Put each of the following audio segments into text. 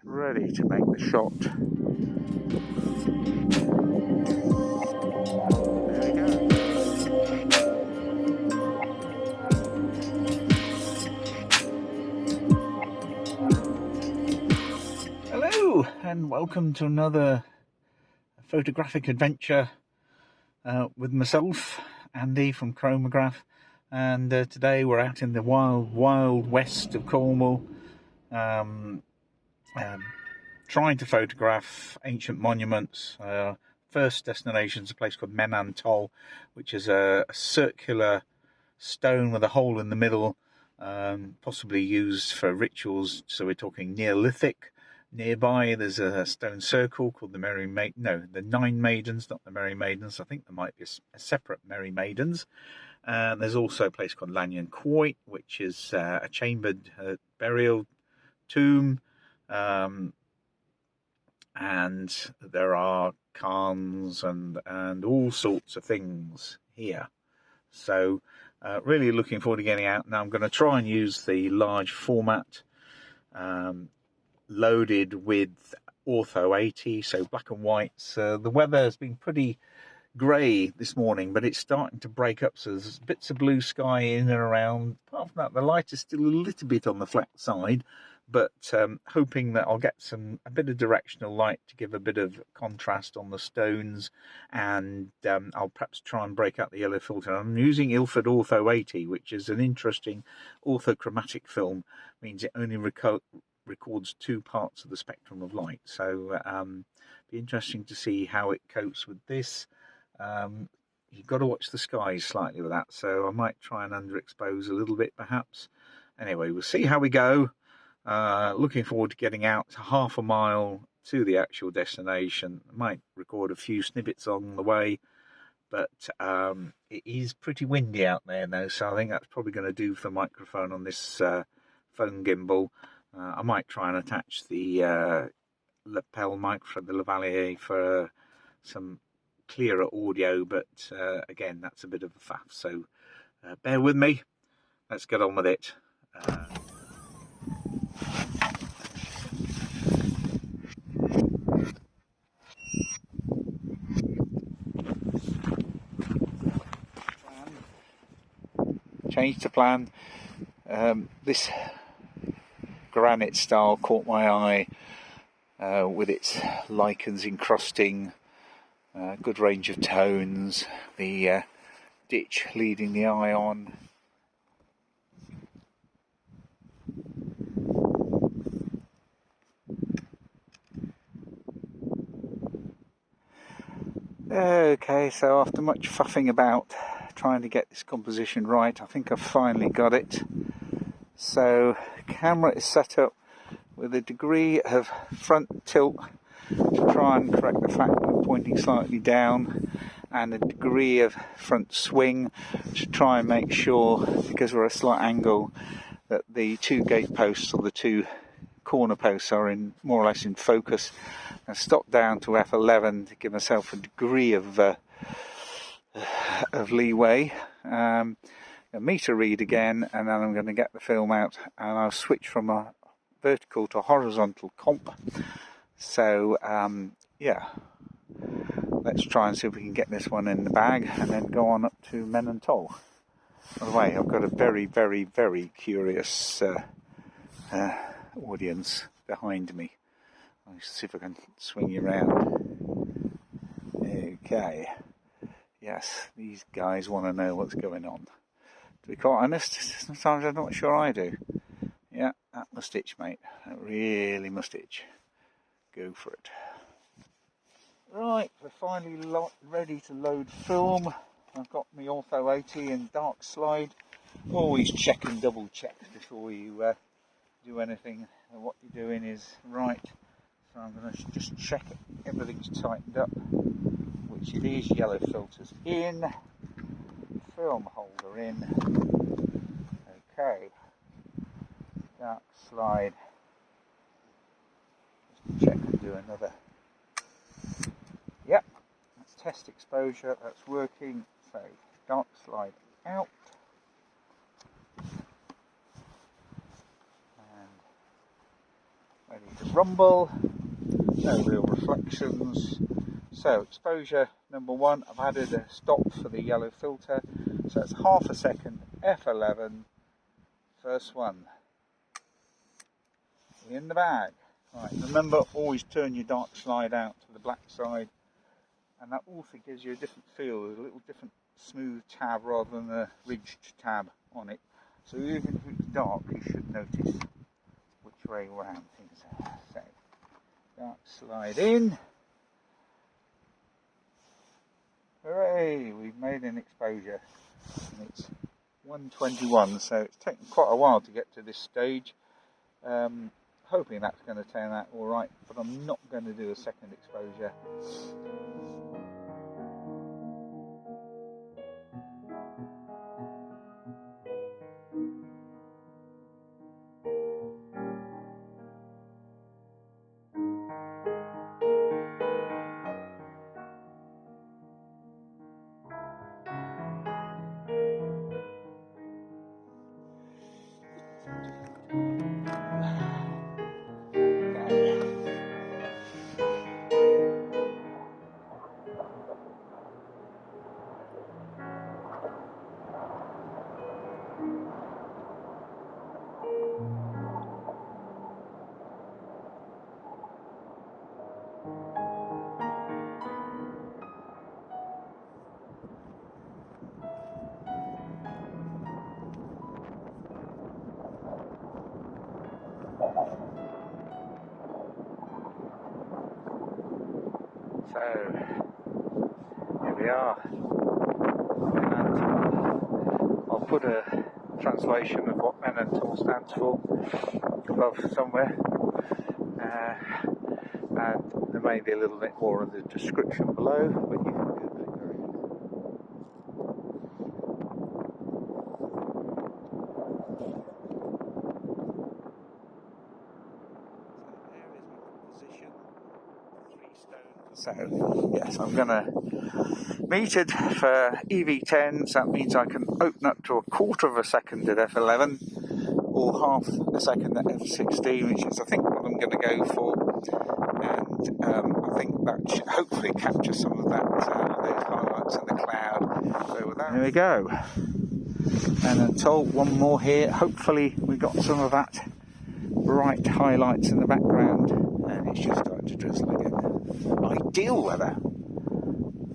ready to make the shot. There we go. Hello and welcome to another photographic adventure with myself, Andy from Chromograph, and today we're out in the wild west of Cornwall, trying to photograph ancient monuments. First destination is a place called Mén-an-Tol, which is a circular stone with a hole in the middle, possibly used for rituals. So we're talking Neolithic. Nearby there's a stone circle called the the Nine Maidens, not the Merry Maidens. I think there might be a separate Merry Maidens. And there's also a place called Landscape.I, which is a chambered burial tomb. And there are cairns and all sorts of things here. So really looking forward to getting out. Now I'm going to try and use the large format, loaded with ortho 80, so black and whites. The weather has been pretty grey this morning, but it's starting to break up, so there's bits of blue sky in and around. Apart from that, the light is still a little bit on the flat side, but hoping that I'll get a bit of directional light to give a bit of contrast on the stones, and I'll perhaps try and break out the yellow filter. I'm using Ilford Ortho 80, which is an interesting orthochromatic film. It means it only records two parts of the spectrum of light, so be interesting to see how it copes with this. You've got to watch the skies slightly with that, so I might try and underexpose a little bit perhaps. Anyway, we'll see how we go. Looking forward to getting out half a mile to the actual destination. I might record a few snippets on the way, but it is pretty windy out there now, so I think that's probably going to do for the microphone on this phone gimbal. I might try and attach the lapel microphone, the lavalier, for some clearer audio, but again, that's a bit of a faff, so bear with me. Let's get on with it. Change to plan. This granite style caught my eye with its lichens encrusting, good range of tones, the ditch leading the eye on. Okay, so after much faffing about trying to get this composition right, I think I've finally got it. So camera is set up with a degree of front tilt to try and correct the fact that I'm pointing slightly down, and a degree of front swing to try and make sure, because we're at a slight angle, that the two gate posts or the two corner posts are in more or less in focus, and stop down to f11 to give myself a degree of leeway. A meter read again, and then I'm going to get the film out, and I'll switch from a vertical to horizontal comp. So yeah, let's try and see if we can get this one in the bag and then go on up to Men-an-Tol. By the way, I've got a very, very, very curious audience behind me. I'll see if I can swing you around. Okay. Yes, these guys want to know what's going on. To be quite honest, sometimes I'm not sure I do. Yeah, that must itch, mate. That really must itch. Go for it. Right, we're finally ready to load film. I've got my Ortho 80 and dark slide. Always check and double check before you do anything. What you're doing is right. So I'm going to just check everything's tightened up, which it is. Yellow filters in, film holder in. Okay, dark slide. Just check and do another. Yep, test exposure, that's working. So dark slide out. And ready to rumble. No real reflections. So exposure number 1, I've added a stop for the yellow filter, so it's half a second, f11, first one. In the bag. Right, remember, always turn your dark slide out to the black side, and that also gives you a different feel. There's a little different smooth tab rather than a ridged tab on it. So even if it's dark, you should notice which way round things are. So, dark slide in. Hooray, we've made an exposure. And it's 121, so it's taken quite a while to get to this stage. Hoping that's going to turn out alright, but I'm not going to do a second exposure. So, here we are. I'll put a translation of what Men-an-Tol stands for above somewhere, and there may be a little bit more of the description below, but you can Google it very easily. So yes, I'm going to metered for EV10, so that means I can open up to a quarter of a second at F11 or half a second at F16, which is I think what I'm going to go for, and I think that should hopefully capture some of that those highlights in the cloud. So with that, there we go. Men-an-Tol, one more here. Hopefully we got some of that bright highlights in the background, and it's just starting to drizzle again. Ideal weather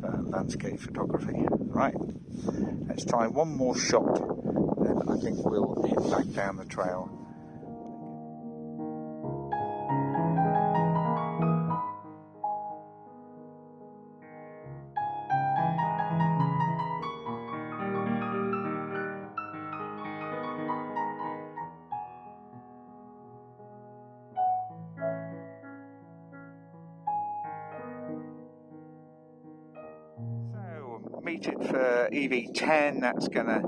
for landscape photography. Right, let's try one more shot, then I think we'll head back down the trail. Metered for EV10, that's going to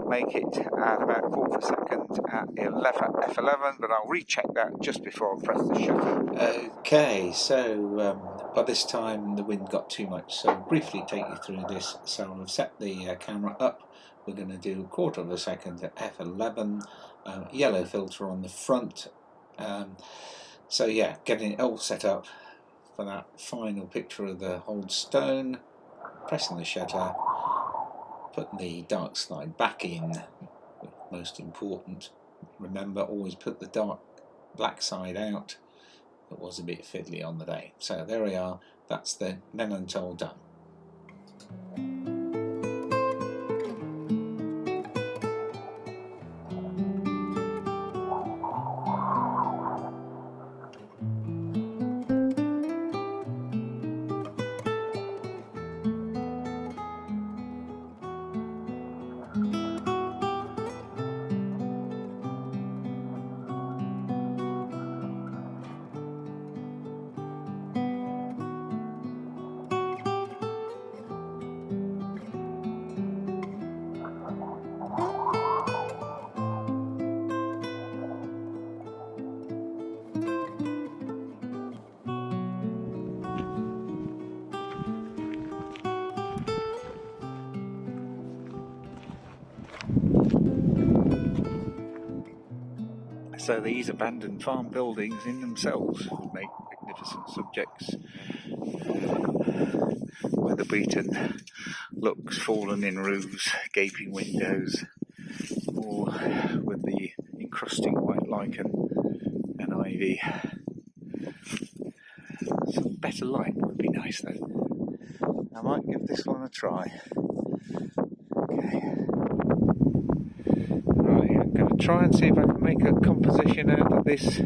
make it at about a quarter of a second at F11, but I'll recheck that just before I press the shutter. Okay, so by this time the wind got too much, so I'll briefly take you through this. So I've set the camera up. We're going to do a quarter of a second at F11, yellow filter on the front. So yeah, getting it all set up for that final picture of the whole stone. Pressing the shutter, putting the dark slide back in, most important. Remember, always put the black side out. It was a bit fiddly on the day. So there we are, that's the Men-an-Tol done. So these abandoned farm buildings in themselves would make magnificent subjects. Weather-beaten looks, fallen in roofs, gaping windows, or with the encrusting white lichen and ivy. Some better light would be nice though. I might give this one a try. Okay. Right, I'm going to try and see if I can make a composition out of this.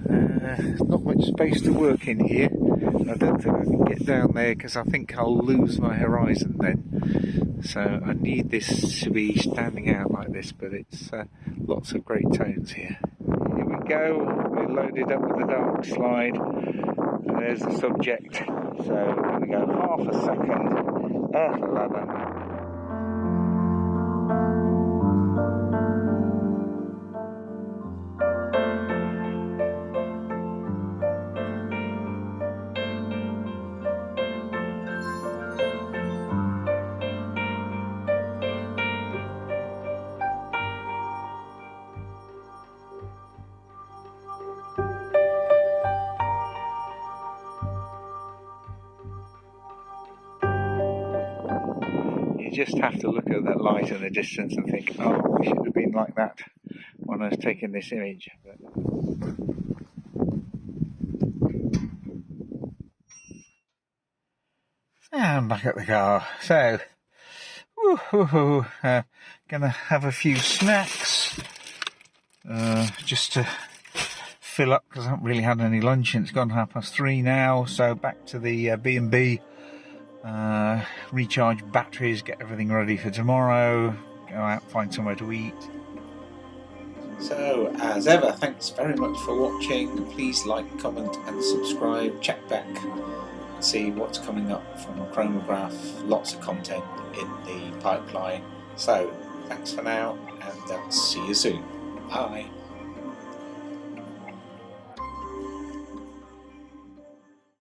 There's not much space to work in here. I don't think I can get down there because I think I'll lose my horizon then. So I need this to be standing out like this, but it's lots of great tones here. Here we go, we're loaded up with the dark slide. And there's the subject. So we're going to go half a second, Earth 11. You just have to look at that light in the distance and think, oh, it should have been like that when I was taking this image. And back at the car. So, gonna have a few snacks just to fill up because I haven't really had any lunch and it's gone 3:30 now. So back to the B&B. Recharge batteries, get everything ready for tomorrow, go out, find somewhere to eat. So, as ever, thanks very much for watching. Please like, comment and subscribe. Check back and see what's coming up from Chronograph. Lots of content in the pipeline. So, thanks for now and see you soon. Bye.